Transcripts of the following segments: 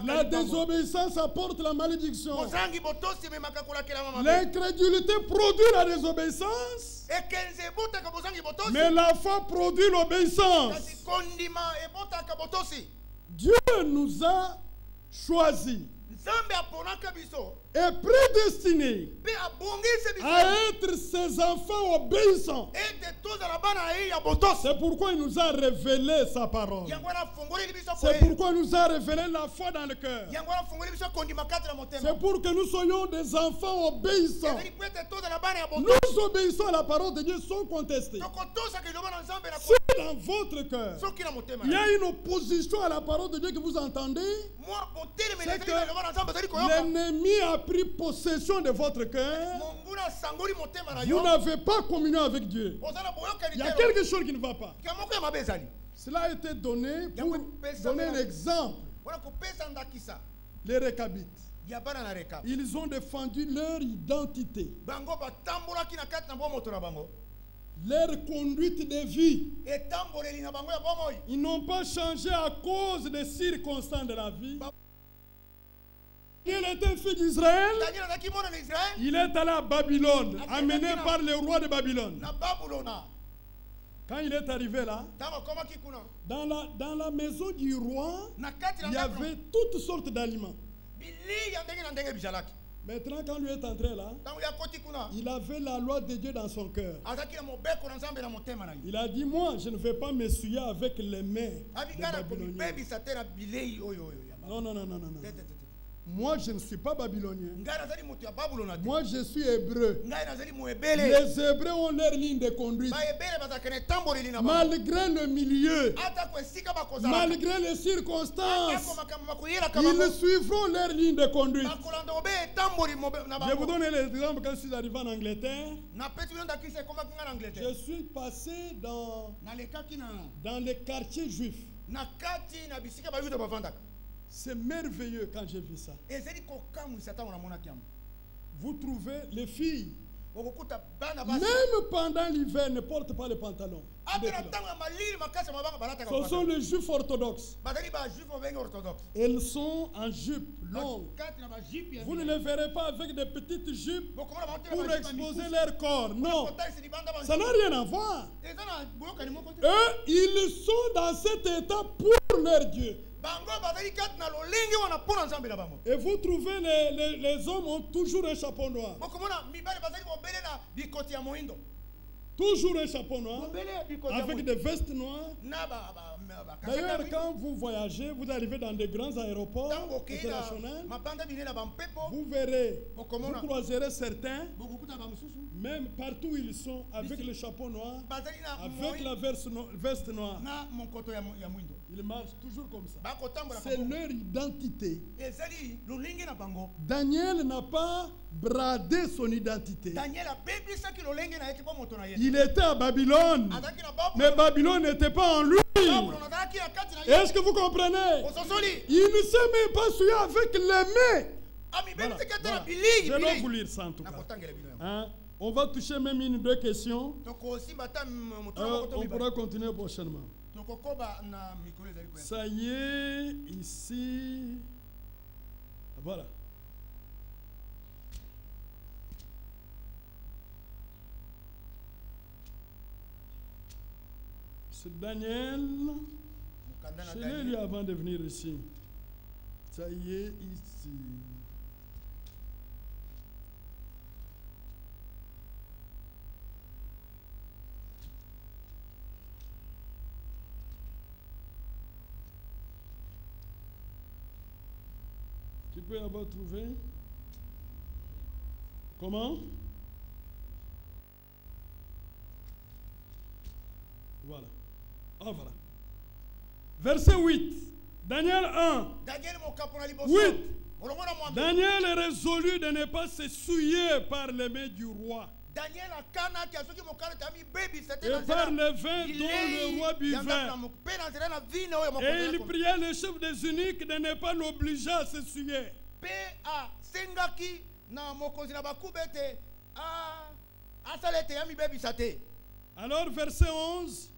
La désobéissance apporte la malédiction. L'incrédulité produit la désobéissance. Mais la foi produit l'obéissance. Dieu nous a choisis et prédestinés à être ses enfants obéissants. C'est pourquoi il nous a révélé sa parole. C'est pourquoi il nous a révélé la foi dans le cœur. C'est pour que nous soyons des enfants obéissants. Nous obéissons à la parole de Dieu sans contester. Si dans votre cœur il y a une opposition à la parole de Dieu que vous entendez, c'est que l'ennemi a pris possession de votre cœur. Vous n'avez pas communion avec Dieu. Il y a quelque chose qui ne va pas. Cela a été donné pour donner un exemple. Les Récabites, ils ont défendu leur identité, leur conduite de vie. Ils n'ont pas changé à cause des circonstances de la vie. Il était fils d'Israël. Il est allé à Babylone, amené par le roi de Babylone. Quand il est arrivé là, dans la maison du roi, il y avait toutes sortes d'aliments. Maintenant, quand lui est entré là, il avait la loi de Dieu dans son cœur. Il a dit, moi, je ne vais pas m'essuyer avec les mains des Babyloniens. Non, non, non, non, non. Moi, je ne suis pas babylonien. Moi, je suis hébreu. Les Hébreux ont leur ligne de conduite. Malgré le milieu, malgré les circonstances, ils suivront leur ligne de conduite. Je vais vous donner l'exemple quand je suis arrivé en Angleterre. Je suis passé dans les quartiers juifs. C'est merveilleux quand j'ai vu ça. Vous trouvez les filles, même pendant l'hiver, ne portent pas les pantalons. Ce sont les juifs orthodoxes. Elles sont en jupe longue. Vous ne les verrez pas avec des petites jupes pour exposer leur corps. Non, ça n'a rien à voir. Eux, ils sont dans cet état pour leur Dieu. Et vous trouvez les hommes ont toujours un chapeau noir. Toujours un chapeau noir avec des vestes noires. D'ailleurs, quand vous voyagez, vous arrivez dans des grands aéroports internationaux, vous verrez, vous croiserez certains, même partout où ils sont, avec le chapeau noir, avec la veste noire. Ils marchent toujours comme ça. C'est leur identité. Daniel n'a pas bradé son identité. Il était à Babylone, mais Babylone n'était pas en lui. Est-ce que vous comprenez? Il ne s'est même pas souillé avec les mains. Voilà. Je vais vous lire ça en tout cas. Hein? On va toucher même une ou deux questions. On pourra continuer prochainement. Ça y est, ici. Voilà. C'est Daniel. Je l'ai lu avant de venir ici. Ça y est, ici. Tu peux avoir trouvé? Comment? Voilà. Ah, voilà. Verset 8. Daniel 1. 8. Daniel est résolu de ne pas se souiller par les mains du roi. Et par le vin dont le roi buvait. Et il priait le chef des eunuques de ne pas l'obliger à se souiller. Alors verset 11.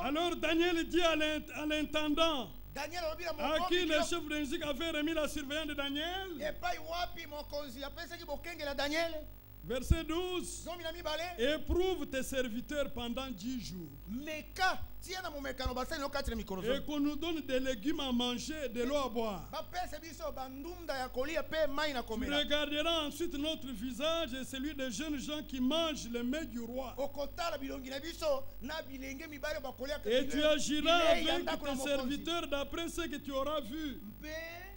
Alors Daniel dit à l'intendant À qui le chef de musique avait remis la surveillance de Daniel? Verset 12. Éprouve tes serviteurs pendant 10 jours. Et qu'on nous donne des légumes à manger et de l'eau à boire. Tu regarderas ensuite notre visage et celui des jeunes gens qui mangent les mets du roi. Et tu agiras avec tes serviteurs d'après ce que tu auras vu.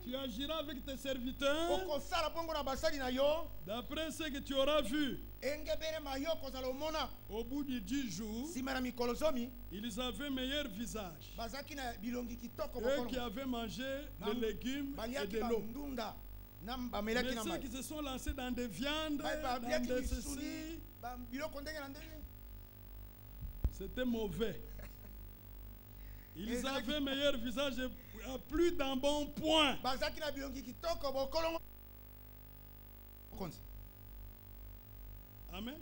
Tu agiras avec tes serviteurs d'après ce que tu auras vu. Au bout de 10 jours, ils avaient meilleur visage. Eux qui avaient mangé des légumes et de l'eau. Mais ceux qui se sont lancés dans des viandes, dans des ceci, c'était mauvais. Ils avaient meilleur visage à plus d'un bon point. Amen.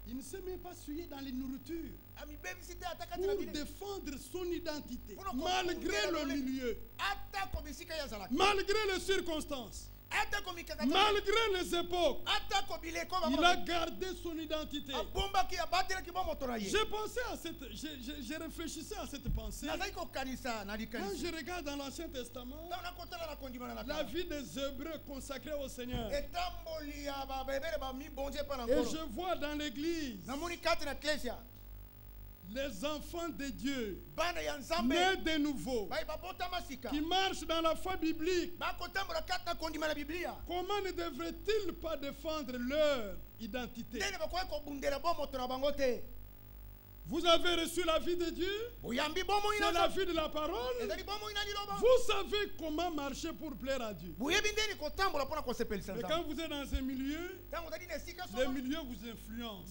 Il ne s'est même pas souillé dans les nourritures pour défendre son identité, malgré le milieu, malgré les circonstances, malgré les époques. Il a gardé son identité. Je réfléchissais à cette pensée. Quand je regarde dans l'Ancien Testament la vie des Hébreux consacrés au Seigneur, et je vois dans l'église les enfants de Dieu, nés de nouveau, qui marchent dans la foi biblique, comment ne devraient-ils pas défendre leur identité? Vous avez reçu la vie de Dieu, c'est la vie de la parole. Vous savez comment marcher pour plaire à Dieu. Mais quand vous êtes dans un milieu, le milieu vous influence.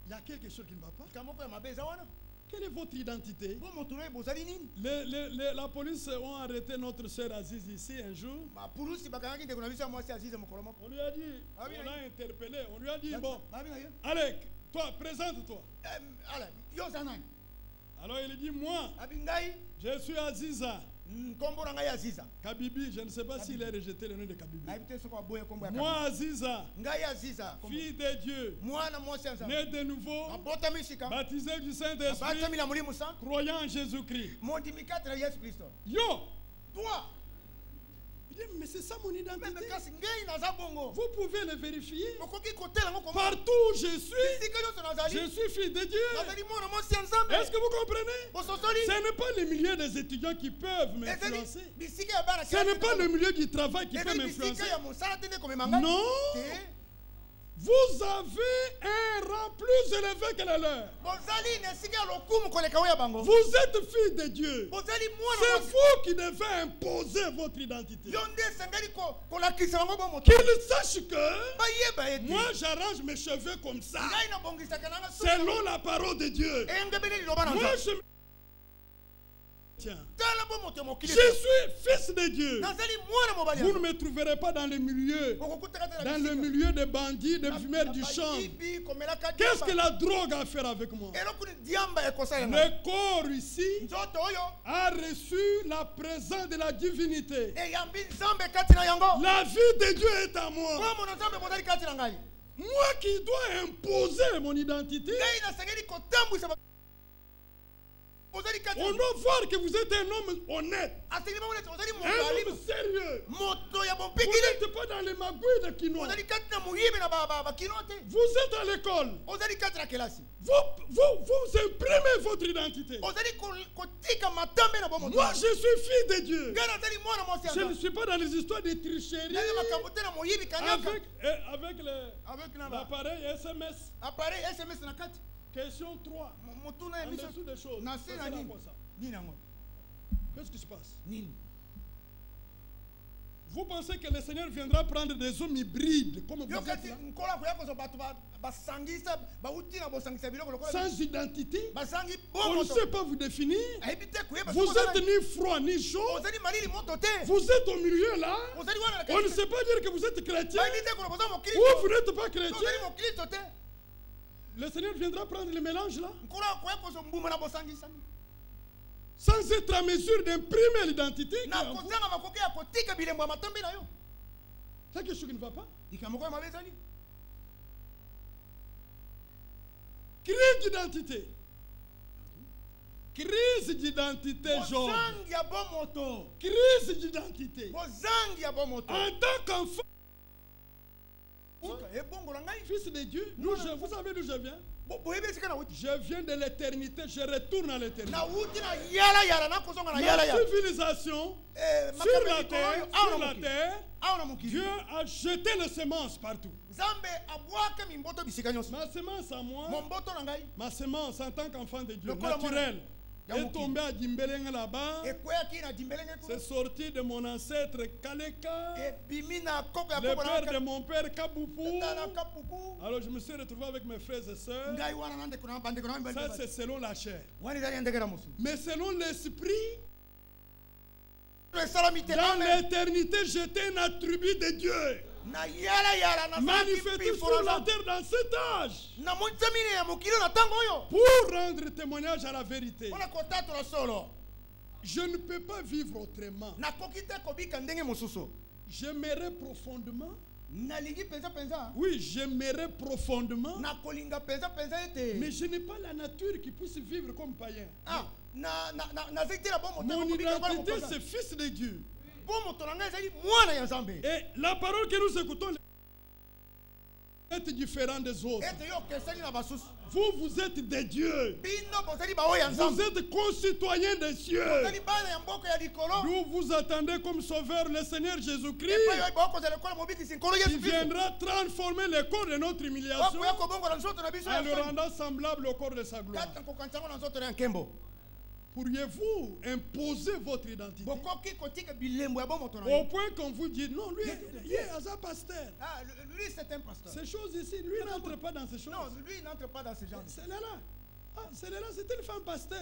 Il y a quelque chose qui ne va pas. Quelle est votre identité? La police a arrêté notre sœur Aziz ici un jour. On lui a dit, on l'a interpellé, on lui a dit, bon, allez, toi, présente-toi. Alors il dit, moi, je suis Aziza. Kabibi, je ne sais pas s'il a rejeté le nom de Kabibi. Moi, Aziza, fille de Dieu, né de nouveau, baptisé du Saint-Esprit, croyant en Jésus-Christ. Yo, toi, mais c'est ça mon identité. Vous pouvez le vérifier. Partout où je suis fille de Dieu. Est-ce que vous comprenez? Ce n'est pas le milieu des étudiants qui peuvent m'influencer. Ce n'est pas le milieu du travail qui peut m'influencer. Non. Vous avez un rang plus élevé que le leur. Vous êtes fille de Dieu. C'est vous qui devez imposer votre identité. Qu'ils sachent que moi j'arrange mes cheveux comme ça, selon la parole de Dieu. Moi je... Tiens. Je suis fils de Dieu. Vous ne me trouverez pas dans le milieu des bandits, des fumeurs du champ. Qu'est-ce que la drogue a à faire avec moi? Le corps ici a reçu la présence de la divinité. La vie de Dieu est à moi. Moi qui dois imposer mon identité. On doit voir que vous êtes un homme honnête, un homme sérieux. Vous n'êtes pas dans les magouilles de quinoa. Vous êtes à l'école. Vous imprimez votre identité. Moi je suis fille de Dieu. Je ne suis pas dans les histoires de tricherie avec l'appareil SMS. Question 3. En dessous des choses. Qu'est-ce qui se passe? Vous pensez que le Seigneur viendra prendre des hommes hybrides comme vous êtes là? Sans identité? On ne sait pas vous définir. Vous êtes ni froid ni chaud. Vous êtes au milieu là. On ne sait pas dire que vous êtes chrétien ou vous n'êtes pas chrétien. Le Seigneur viendra prendre le mélange là. sans être en mesure d'imprimer l'identité. C'est quelque chose qui ne va pas. Crise d'identité. Crise d'identité jaune. Crise d'identité. En tant qu'enfant, fils de Dieu, vous savez d'où je viens? Je viens de l'éternité, je retourne à l'éternité. La civilisation sur la terre, Dieu a jeté les semences partout. Ma semence à moi, ma semence en tant qu'enfant de Dieu, naturelle, est tombée à Dimbelenga là-bas. C'est sorti de mon ancêtre Kaleka, le père de mon père Kaboupou. Alors je me suis retrouvé avec mes frères et sœurs. Ça c'est selon la chair. Mais selon l'esprit, dans l'éternité, j'étais un attribut de Dieu. Manifesté sur la terre dans cet âge. Pour rendre témoignage à la vérité. Je ne peux pas vivre autrement. J'aimerais profondément. Oui, j'aimerais profondément. Mais je n'ai pas la nature qui puisse vivre comme païen. Mon identité, c'est fils de Dieu. Et la parole que nous écoutons est différente des autres. Vous êtes des dieux. Vous êtes concitoyens des cieux. Nous vous attendez comme sauveur le Seigneur Jésus-Christ, qui viendra transformer le corps de notre humiliation en le rendant semblable au corps de sa gloire. Pourriez-vous imposer votre identité au point qu'on vous dit non, lui est un pasteur. Lui c'est un pasteur. Ces choses ici, lui n'entre pas dans ces choses. Non, lui n'entre pas dans ces gens. Celle-là, c'est une femme pasteur.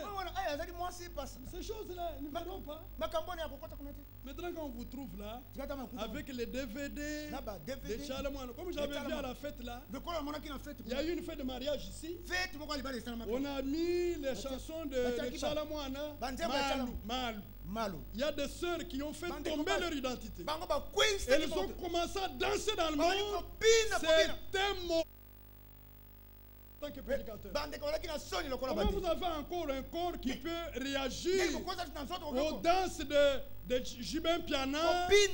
Ces choses-là, ne verront pas. Maintenant quand on vous trouve là, avec les DVD, les Chalamoine, comme j'avais vu à la fête là, il y a eu une fête de mariage ici. On a mis les chansons de Chalamoine, Malou. Il y a des sœurs qui ont fait tomber leur identité. Elles ont commencé à danser dans le monde. C'était mon... tant que prédicateur. Comment vous avez encore un corps qui peut réagir aux danses de Jibin Piana? Lui et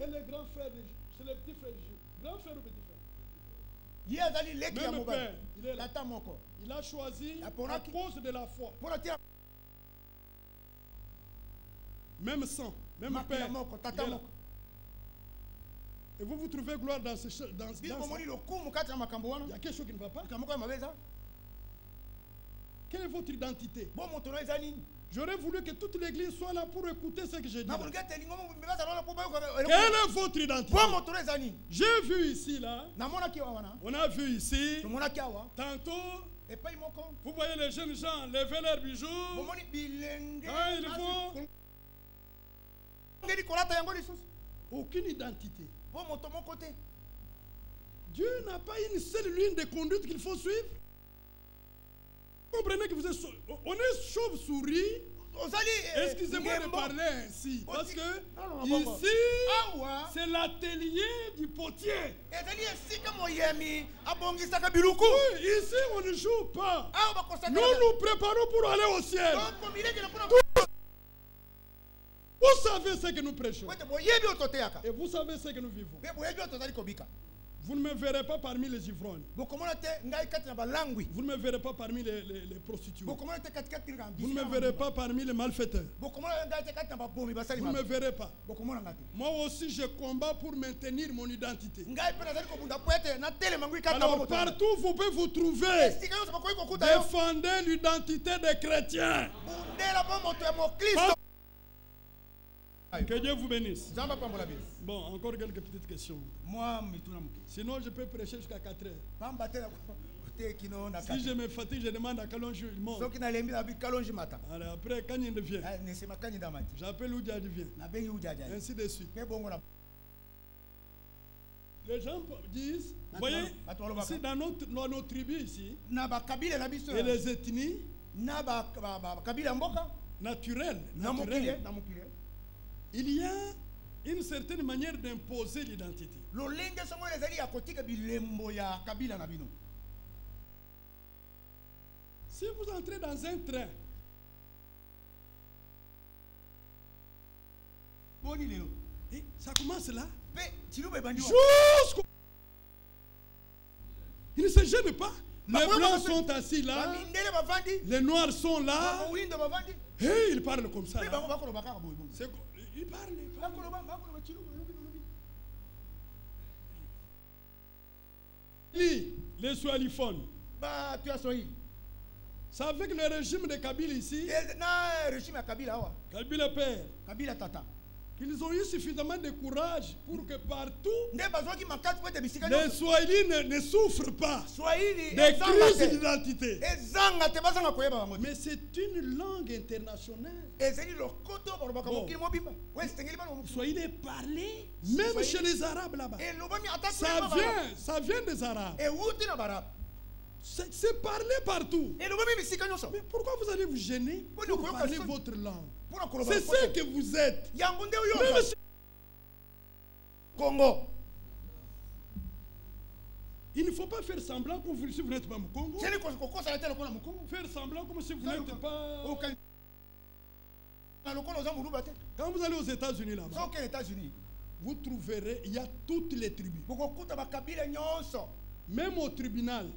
le grand frère, c'est le petit frère de Jibin. Grand frère ou petit frère? Même père, il est là. Il a choisi à cause de la foi. Même sang, même père. Et vous vous trouvez gloire dans ce ça. Il y a quelque chose qui ne va pas. Quelle est votre identité? J'aurais voulu que toute l'église soit là pour écouter ce que je dis. Quelle est votre identité? J'ai vu ici là. On a vu ici. Tantôt. Vous voyez les jeunes gens lever leurs bijoux. Ah, ils vont. Aucune identité. Dieu n'a pas une seule ligne de conduite qu'il faut suivre. Vous comprenez que vous êtes... On est chauve-souris. Excusez-moi de parler ainsi. Parce que ici, c'est l'atelier du potier. Oui, ici, on ne joue pas. Nous nous préparons pour aller au ciel. Vous savez ce que nous prêchons. Et vous savez ce que nous vivons. Vous ne me verrez pas parmi les ivrognes. Vous ne me verrez pas parmi les prostituées. Vous ne me verrez pas parmi les malfaiteurs. Vous ne me verrez pas. Moi aussi, je combats pour maintenir mon identité. Alors, partout où vous pouvez vous trouver, défendez l'identité des chrétiens. Que Dieu vous bénisse. Bon, encore quelques petites questions. Sinon, je peux prêcher jusqu'à 4 heures. Si je me fatigue, je demande à Kalonji, il monte. Alors après, quand il vient, j'appelle Oudia, il vient. Ainsi de suite. Les gens disent, vous voyez, ici, dans nos tribus ici, et les ethnies, naturel. Il y a une certaine manière d'imposer l'identité. Si vous entrez dans un train, et ça commence là, jusqu'au... Il ne se gêne pas. Les blancs sont assis là, les noirs sont là, et ils parlent comme ça. Ils parlent. Les Swahiliphones. C'est avec le régime de Kabila ici, Kabila père, qu'ils ont eu suffisamment de courage pour que partout, les Swahili ne souffrent pas des crises d'identité. Mais c'est une langue internationale. Bon. Swahili est parlé même chez les Arabes là-bas. Ça vient des Arabes. C'est parlé partout. Mais pourquoi vous allez vous gêner pour parler votre langue? C'est ce que vous êtes. Même si... Congo. Il ne faut pas faire semblant comme si vous n'êtes pas au Congo. Faire semblant comme si vous n'êtes pas... Quand vous allez aux États-Unis là-bas, vous trouverez, il y a toutes les tribus. Même au tribunal,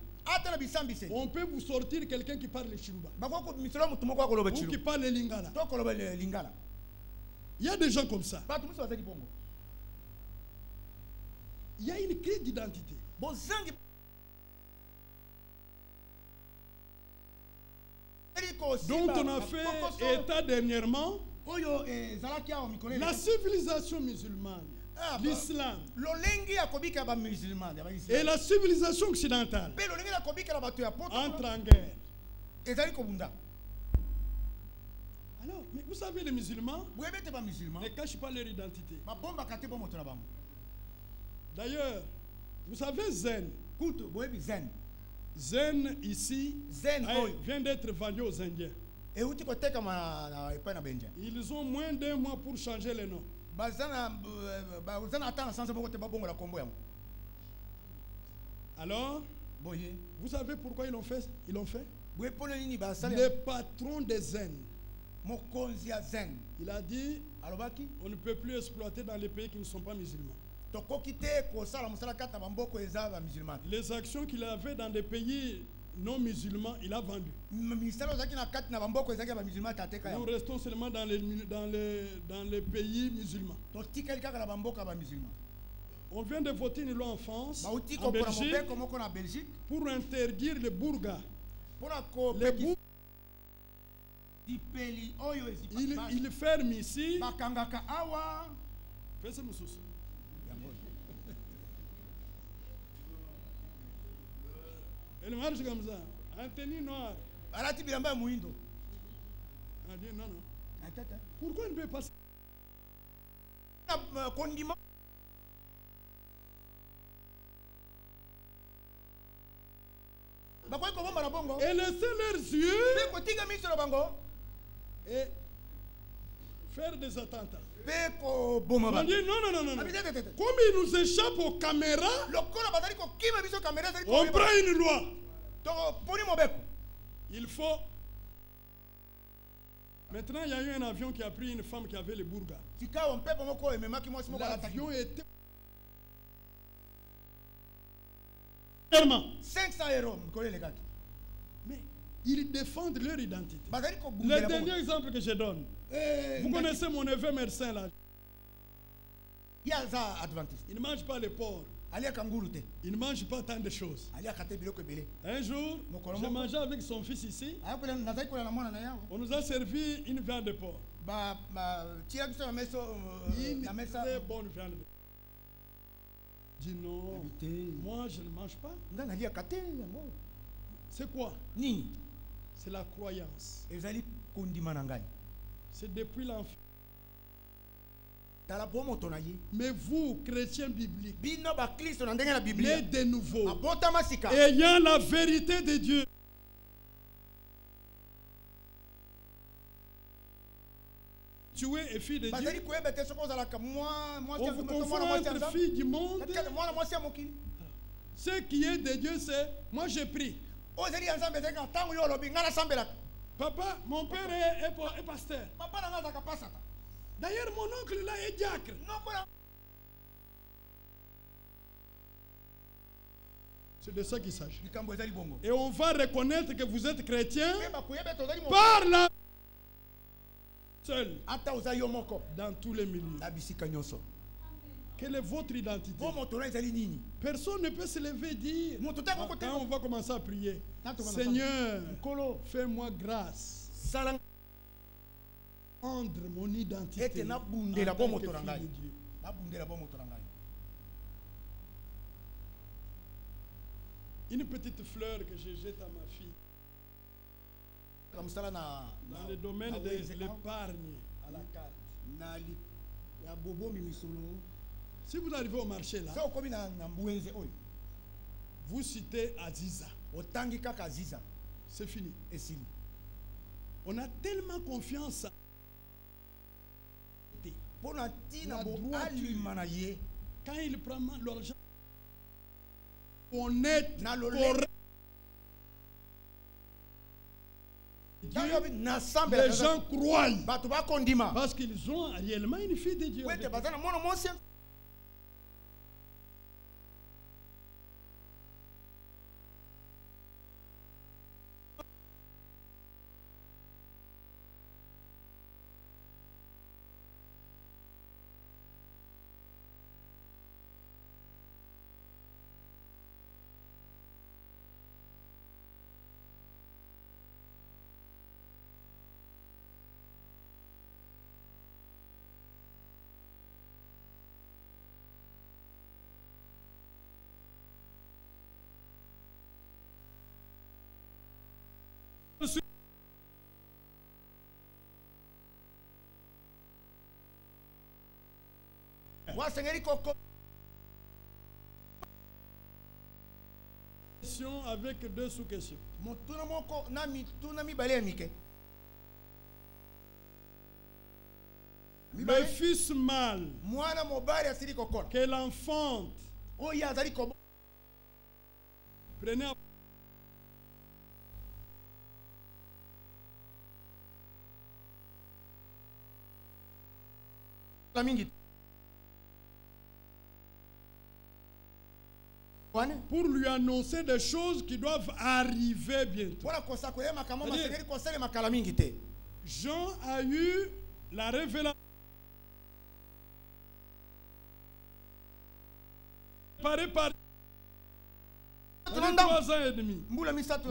on peut vous sortir quelqu'un qui parle le Chiluba ou qui parle le Lingala. Il y a des gens comme ça. Il y a une crise d'identité. Dont on a fait état dernièrement. La civilisation musulmane, l'islam et la civilisation occidentale entrent en guerre. Alors, mais vous savez, les musulmans ne cachent pas leur identité. D'ailleurs, vous savez Zen. Zen ici vient d'être vendu aux Indiens. Ils ont moins d'un mois pour changer les noms. Alors, vous savez pourquoi ils l'ont fait? Le patron des Zen, il a dit, on ne peut plus exploiter dans les pays qui ne sont pas musulmans. Les actions qu'il avait dans des pays non musulmans, il a vendu. Nous restons seulement dans les pays musulmans. On vient de voter une loi en France, en Belgique, pour interdire les bourgas. Il ferme ici. Fais ça, monsieur. Elle marche comme ça. Un tenue noir. Elle dit non, non. Pourquoi il ne peut pas... Et laisser leurs yeux et faire des attentats. On dit non, non, non, non. Comme il nous échappe aux caméras, on prend une loi. Il faut... Maintenant, il y a eu un avion qui a pris une femme qui avait le bourga. L'avion était... 500 €. Mais ils défendent leur identité. Le dernier exemple que je donne. Vous connaissez mon neveu médecin là. Il ne mange pas le porc. Il ne mange pas tant de choses. Un jour, j'ai mangé avec son fils ici. On nous a servi une viande de porc. Une très bonne viande de porc. Je dis non, moi je ne mange pas. C'est quoi? C'est la croyance. C'est depuis l'enfant. Mais vous, chrétiens bibliques, nés de nouveau, ayant la vérité de Dieu, tuer et filles de Dieu. On On vous confond entre filles du monde. Ce qui est de Dieu, c'est moi je prie. Papa, mon père est pasteur. D'ailleurs, mon oncle là est diacre. C'est de ça qu'il s'agit. Et on va reconnaître que vous êtes chrétien par la seule dans tous les milieux. Quelle est votre identité? Personne ne peut se lever et dire, quand on va commencer à prier, Seigneur, fais-moi grâce. Rendre mon identité en tant que fille de Dieu. Une petite fleur que je jette à ma fille dans le domaine de l'épargne à la carte. Si vous arrivez au marché là, vous citez Aziza. C'est fini. On a tellement confiance en la droiture. Quand il prend l'argent, honnête, correct. Dieu, les gens croient parce qu'ils ont réellement une fille de Dieu. Avec deux sous-questions. Le fils mâle qu'elle enfante, prenez pour lui annoncer des choses qui doivent arriver bientôt. Jean a eu la révélation par 3 ans et demi.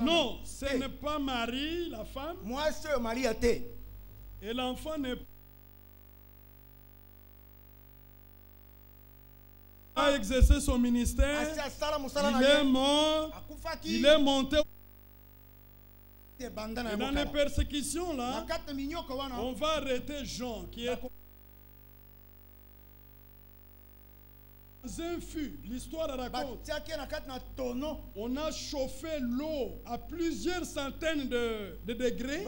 Non, ce n'est pas Marie, la femme. Et l'enfant n'est pas exercé son ministère. Il est mort. Il est monté. Et dans les persécutions là, on va arrêter Jean qui est dans un fût. L'histoire raconte. On a chauffé l'eau à plusieurs centaines de degrés.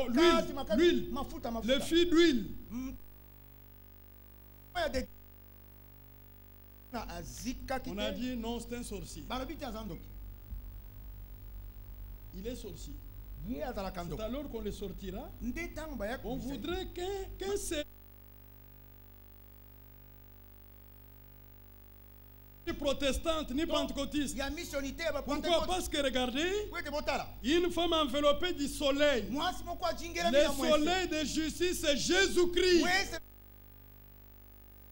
L'huile, le fût d'huile. On a dit non, c'est un sorcier. Il est sorcier. C'est alors qu'on le sortira. On voudrait qu'un seul ni protestante ni pentecôtiste. Pourquoi? Parce que regardez, une femme enveloppée du soleil. Le soleil de justice, c'est Jésus-Christ.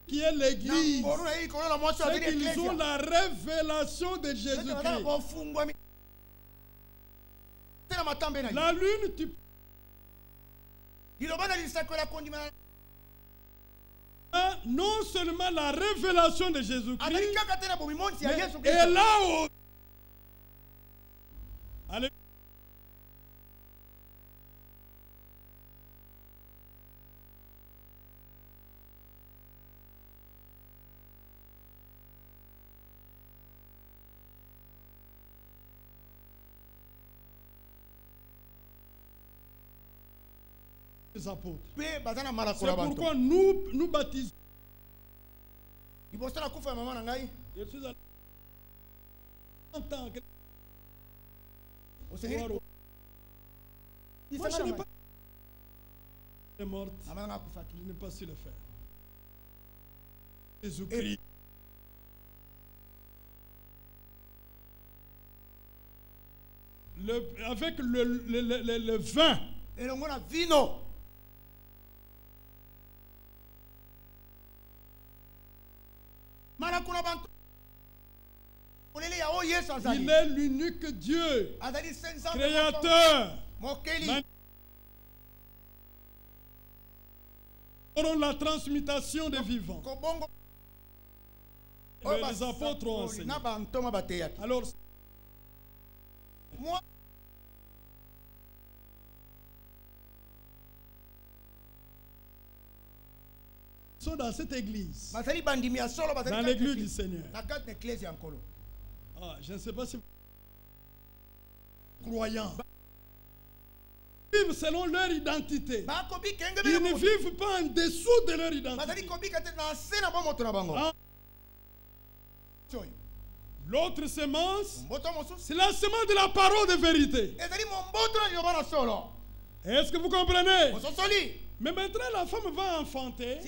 Qui est l'église. C'est qu'ils ont la révélation de Jésus-Christ. La lune, tu non seulement la révélation de Jésus-Christ, et là-haut. Allez. les apôtres. C'est C'est pourquoi nous baptisons. Je suis allé en tant que... au Moi, Seigneur. je n'ai pas... Elle est morte. Je n'ai pas su le faire. Jésus-Christ. Avec le vin. Et le mot vino. Il est l'unique Dieu, créateur. Pour la transmutation des vivants. Les apôtres ont enseigné. Alors, moi, sont dans cette église, dans l'église du Seigneur. Ah, je ne sais pas si vous croyants vivent selon leur identité. Ils ne vivent pas en dessous de leur identité. Ah. L'autre semence, c'est la semence de la parole de vérité. Est-ce que vous comprenez? Mais maintenant, la femme va enfanter.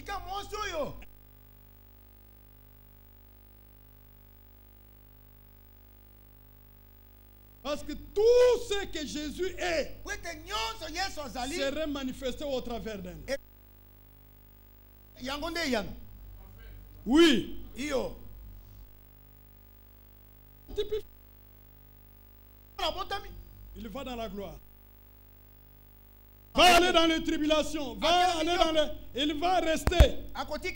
Parce que tout ce que Jésus est serait manifesté au travers d'elle. Oui. Il va dans la gloire. Va aller dans les tribulations. Va aller dans les... Il va rester. Quand il...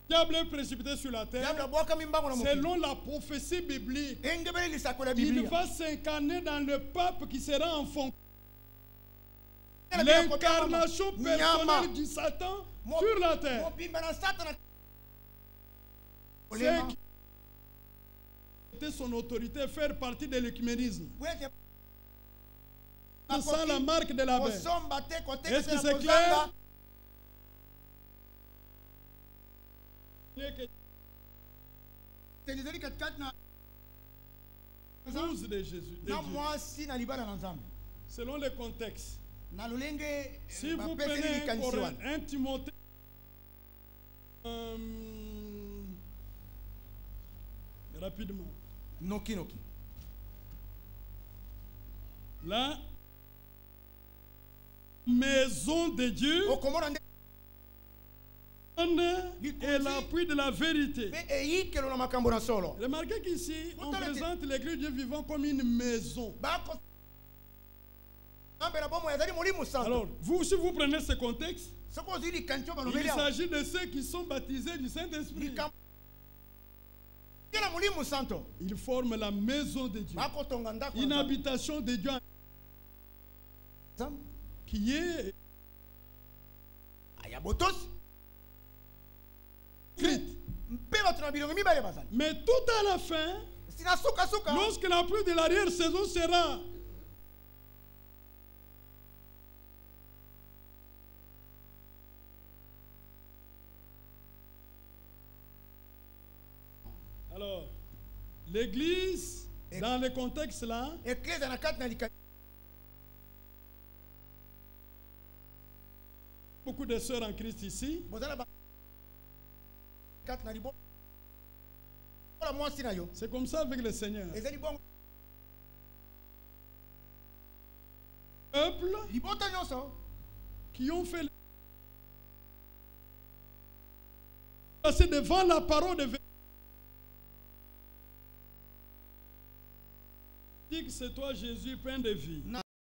Le diable est précipité sur la terre. Selon la prophétie biblique, il va s'incarner dans le peuple qui sera en fonction. L'incarnation personnelle du Satan sur la terre. C'était son autorité, faire partie de l'écuménisme. Sans la marque de la bête. Est-ce que c'est clair? 12 de Jésus. Selon le contexte. Si vous prenez un Timothée, rapidement. Noki. La maison de Dieu et l'appui de la vérité. Remarquez qu'ici, on présente l'église de Dieu vivant comme une maison. Alors, vous, si vous prenez ce contexte, il s'agit de ceux qui sont baptisés du Saint-Esprit. Ils forment la maison de Dieu. Une habitation de Dieu qui est écrite. Mais tout à la fin, lorsque la pluie de l'arrière-saison sera alors, l'église, dans le contexte là, beaucoup de sœurs en Christ ici, c'est comme ça avec le Seigneur. Peuple qui ont fait passer devant la parole de vérité. C'est toi Jésus, pain de vie.